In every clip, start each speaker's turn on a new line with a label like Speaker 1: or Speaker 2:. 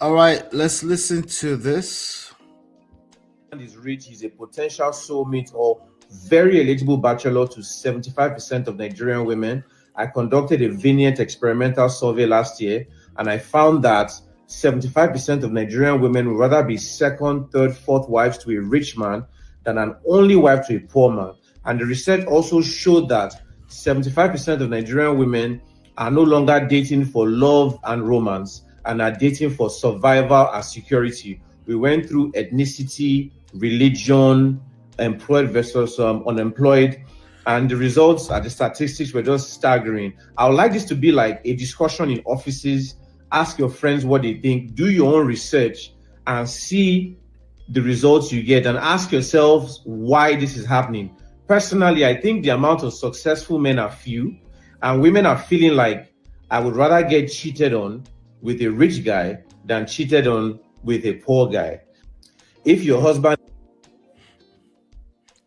Speaker 1: All right, let's listen to this.
Speaker 2: Is rich, he's a potential soulmate or very eligible bachelor to 75% of Nigerian women. I conducted a Vineyard experimental survey last year, and I found that 75% of Nigerian women would rather be second, third, fourth wives to a rich man than an only wife to a poor man. And the research also showed that 75% of Nigerian women are no longer dating for love and romance and are dating for survival and security. We went through ethnicity, religion, employed versus unemployed, and the results and the statistics were just staggering. I would like this to be like a discussion in offices. Ask your friends what they think, do your own research, and see the results you get, and ask yourselves why this is happening. Personally, I think the amount of successful men are few, and women are feeling like I would rather get cheated on with a rich guy than cheated on with a poor guy. If your husband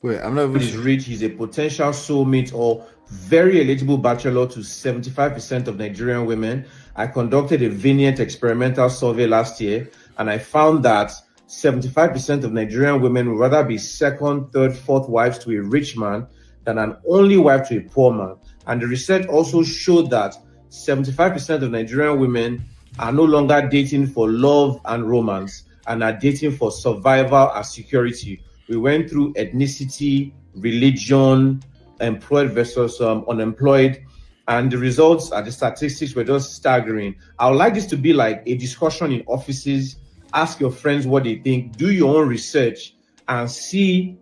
Speaker 2: is rich, he's a potential soulmate or very eligible bachelor to 75% of Nigerian women. I conducted a Vineyard experimental survey last year, and I found that 75% of Nigerian women would rather be second, third, fourth wives to a rich man than an only wife to a poor man. And the research also showed that 75% of Nigerian women are no longer dating for love and romance and are dating for survival and security. We went through ethnicity, religion, employed versus unemployed, and the results and the statistics were just staggering. I would like this to be like a discussion in offices. Ask your friends what they think, do your own research, and see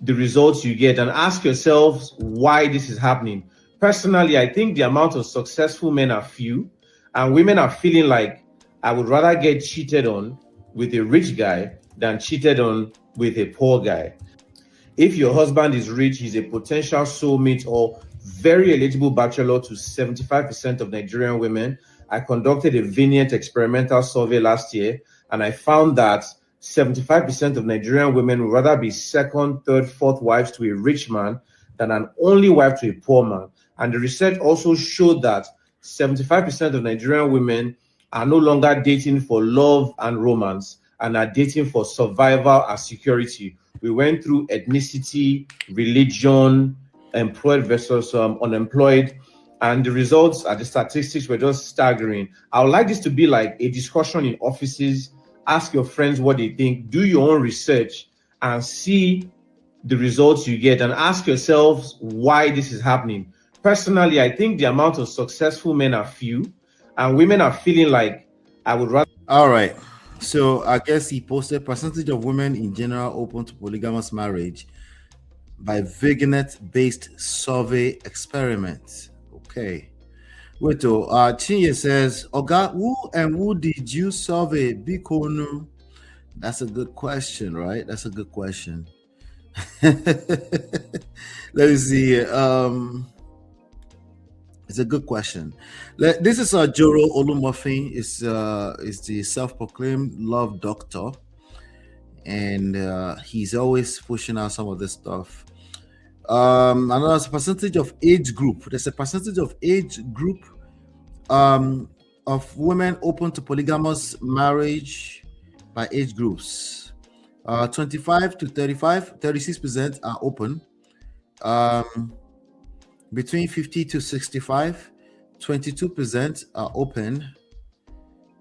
Speaker 2: the results you get, and ask yourselves why this is happening. Personally, I think the amount of successful men are few, and women are feeling like I would rather get cheated on with a rich guy than cheated on with a poor guy. If your husband is rich, he's a potential soulmate or very eligible bachelor to 75% of Nigerian women. I conducted a Vineyard experimental survey last year, and I found that 75% of Nigerian women would rather be second, third, fourth wives to a rich man than an only wife to a poor man. And the research also showed that 75% of Nigerian women are no longer dating for love and romance and are dating for survival and security. We went through ethnicity, religion, employed versus unemployed, and the results and the statistics were just staggering. I would like this to be like a discussion in offices. Ask your friends what they think, do your own research, and see the results you get, and ask yourselves why this is happening. Personally, I think the amount of successful men are few, and women are feeling like I would rather.
Speaker 1: All right. So I guess he posted percentage of women in general open to polygamous marriage by Vignet-based survey experiment. Okay. Wait, Chinye says, Oga, who did you survey? Bikonu? That's a good question, right? That's a good question. Let me see. It's a good question. This is Joro Olumofin. Is the self-proclaimed love doctor, and he's always pushing out some of this stuff. Another percentage of age group. There's a percentage of age group of women open to polygamous marriage by age groups. 25 to 35, 36% are open. Between 50 to 65, 22% are open.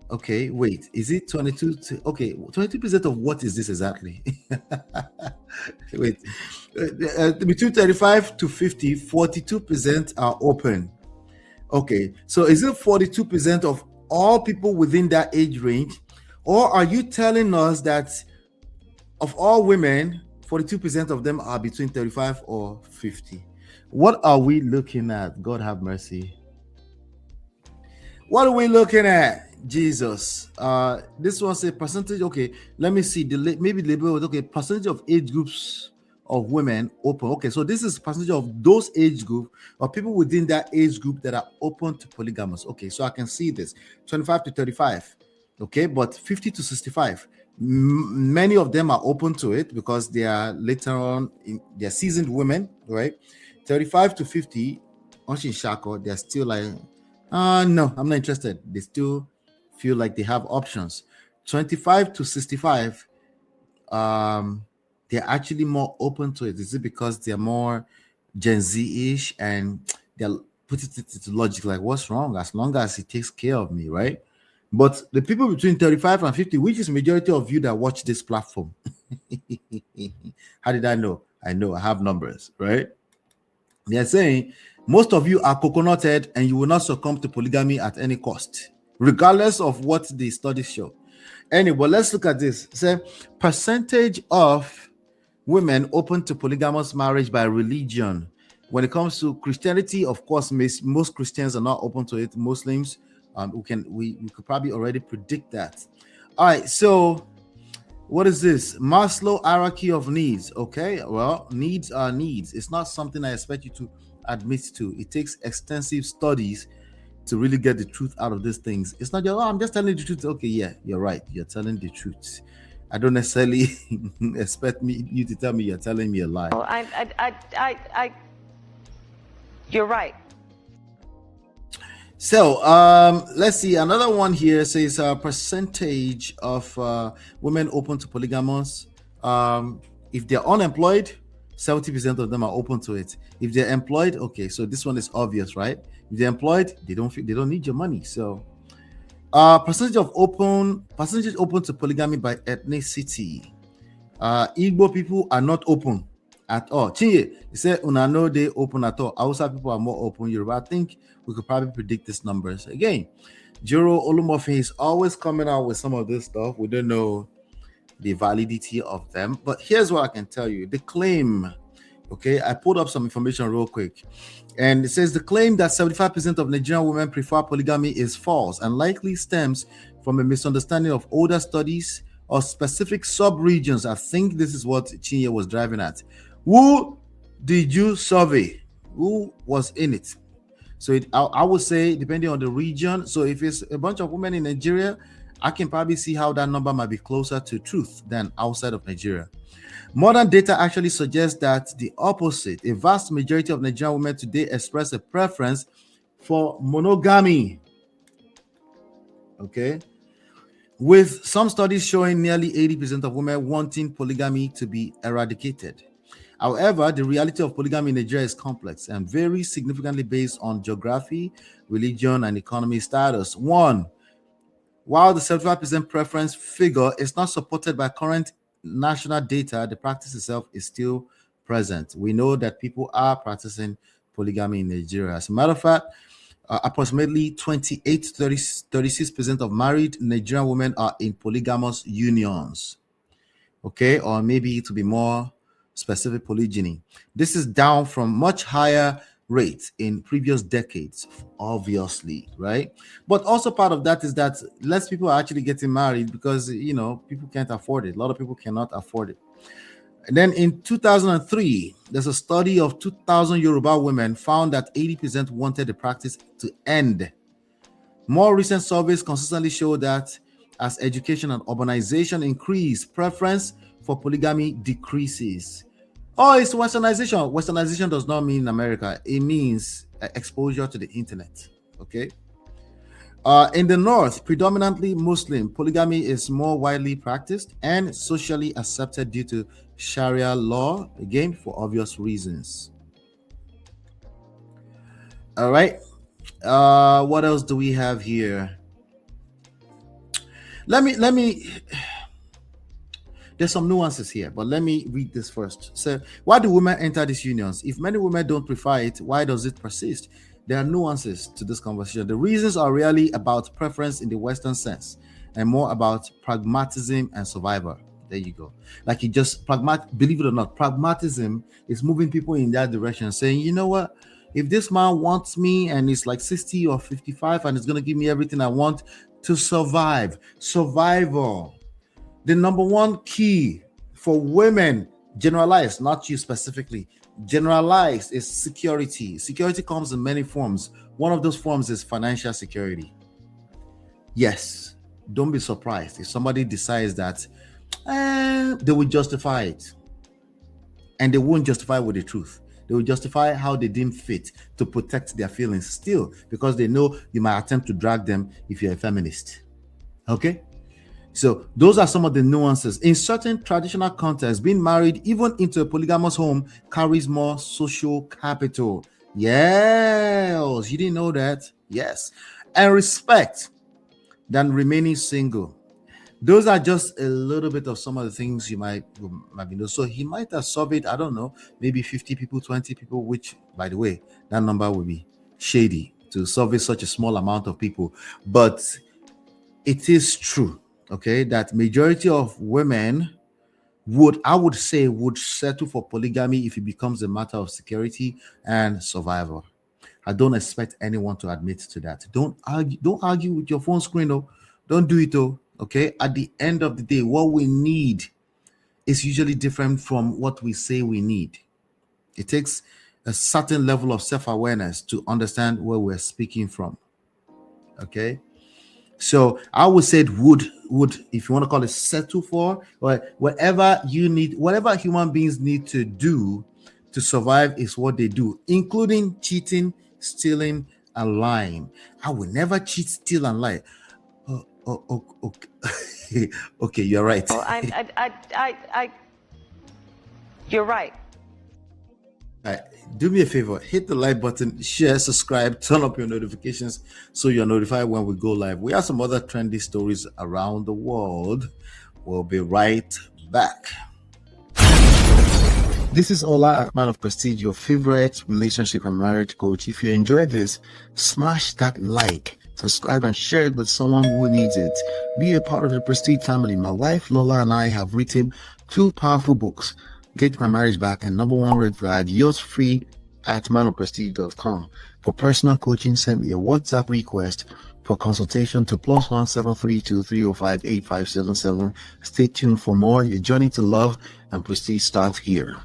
Speaker 1: Okay, wait, is it 22 to, okay, 22% of what is this exactly? Wait, between 35 to 50, 42% are open. Okay, so is it 42% of all people within that age range? Or are you telling us that of all women, 42% of them are between 35 or 50? What are we looking at? God have mercy. What are we looking at? Jesus. This was a percentage. Okay, let me see. Maybe the label was okay. Percentage of age groups of women open. Okay, so this is percentage of those age group or people within that age group that are open to polygamous. Okay, so I can see this 25 to 35. Okay, but 50 to 65. Many of them are open to it because they are later on they're seasoned women, right? 35 to 50, Oshin Shako, they're still like, no, I'm not interested. They still feel like they have options. 25 to 65, they're actually more open to it. Is it because they're more Gen Z-ish and they're put it into logic, like what's wrong? As long as he takes care of me, right? But the people between 35 and 50, which is majority of you that watch this platform, how did I know? I know I have numbers, right? They're saying most of you are coconut head and you will not succumb to polygamy at any cost, regardless of what the studies show. Anyway, let's look at this. Say percentage of women open to polygamous marriage by religion. When it comes to Christianity, of course, most Christians are not open to it. Muslims, we could probably already predict that. All right, so what is this? Maslow hierarchy of needs. Okay, well, needs are needs. It's not something I expect you to admit to. It takes extensive studies to really get the truth out of these things. It's not just, oh, I'm just telling the truth. Okay, yeah, you're right. You're telling the truth. I don't necessarily expect you to tell me you're telling me a lie.
Speaker 3: Oh, you're right.
Speaker 1: So let's see. Another one here says percentage of women open to polygamous. If they're unemployed, 70% of them are open to it. If they're employed, okay, so this one is obvious, right? If they're employed, they don't need your money. So percentage open to polygamy by ethnicity. Igbo people are not open at all. Chinye, you said Unano they open at all. Hausa people are more open. Yoruba, I think we could probably predict these numbers. Again, Joro Olumofin is always coming out with some of this stuff. We don't know the validity of them, but here's what I can tell you. The claim, okay, I pulled up some information real quick, and it says the claim that 75% of Nigerian women prefer polygamy is false and likely stems from a misunderstanding of older studies or specific sub-regions. I think this is what Chinye was driving at. Who did you survey? Who was in it? So I would say depending on the region. So if it's a bunch of women in Nigeria, I can probably see how that number might be closer to truth than outside of Nigeria. Modern data actually suggests that the opposite. A vast majority of Nigerian women today express a preference for monogamy. Okay. With some studies showing nearly 80% of women wanting polygamy to be eradicated. However, the reality of polygamy in Nigeria is complex and varies significantly based on geography, religion, and economic status. One, while the 75% preference figure is not supported by current national data, the practice itself is still present. We know that people are practicing polygamy in Nigeria. As a matter of fact, approximately 36% of married Nigerian women are in polygamous unions. Okay, or maybe to be more specific, polygyny. This is down from much higher rates in previous decades, obviously, right? But also part of that is that less people are actually getting married because, people can't afford it. A lot of people cannot afford it. And then in 2003, there's a study of 2,000 Yoruba women found that 80% wanted the practice to end. More recent surveys consistently show that as education and urbanization increase, preference for polygamy decreases. Oh, it's westernization. Westernization does not mean America. It means exposure to the internet. Okay. In the North, predominantly Muslim, polygamy is more widely practiced and socially accepted due to Sharia law, again, for obvious reasons. All right. What else do we have here? Let me there's some nuances here, but let me read this first. So, why do women enter these unions? If many women don't prefer it, why does it persist? There are nuances to this conversation. The reasons are really about preference in the Western sense and more about pragmatism and survival. There you go. Like you just believe it or not, pragmatism is moving people in that direction, saying, you know what? If this man wants me and it's like 60 or 55 and it's going to give me everything I want to survive, survival. The number one key for women, generalized, not you specifically, generalized, is security. Security comes in many forms. One of those forms is financial security. Yes, don't be surprised if somebody decides that they will justify it. And they won't justify with the truth. They will justify how they deem fit to protect their feelings still, because they know you might attempt to drag them if you're a feminist. Okay? So those are some of the nuances. In certain traditional contexts, being married even into a polygamous home carries more social capital. Yes, you didn't know that? Yes. And respect than remaining single. Those are just a little bit of some of the things you might be know. So he might have surveyed, I don't know, maybe 50 people, 20 people, which, by the way, that number will be shady to survey such a small amount of people. But it is true, okay, that majority of women would settle for polygamy if it becomes a matter of security and survival. I don't expect anyone to admit to that. Don't argue with your phone screen, though. Don't do it, though. Okay. At the end of the day, what we need is usually different from what we say we need. It takes a certain level of self-awareness to understand where we're speaking from. Okay. So I would say would if you want to call it settle for, or whatever you need, whatever human beings need to do to survive is what they do, including cheating, stealing, and lying. I will never cheat, steal, and lie. Okay. Okay, you're right.
Speaker 3: You're right.
Speaker 1: Do me a favor, hit the like button, share, subscribe, turn up your notifications so you're notified when we go live. We have some other trendy stories around the world. We'll be right back. This is Ola, Man of Prestige, your favorite relationship and marriage coach. If you enjoyed this, smash that like, subscribe, and share it with someone who needs it. Be a part of the Prestige family. My wife Lola and I have written 2 powerful books, Get My Marriage Back and Number One Red Flag. Yours free at manofprestige.com. For personal coaching, send me a WhatsApp request for consultation to +1 732 305 8577. Stay tuned for more. Your journey to love and prestige starts here.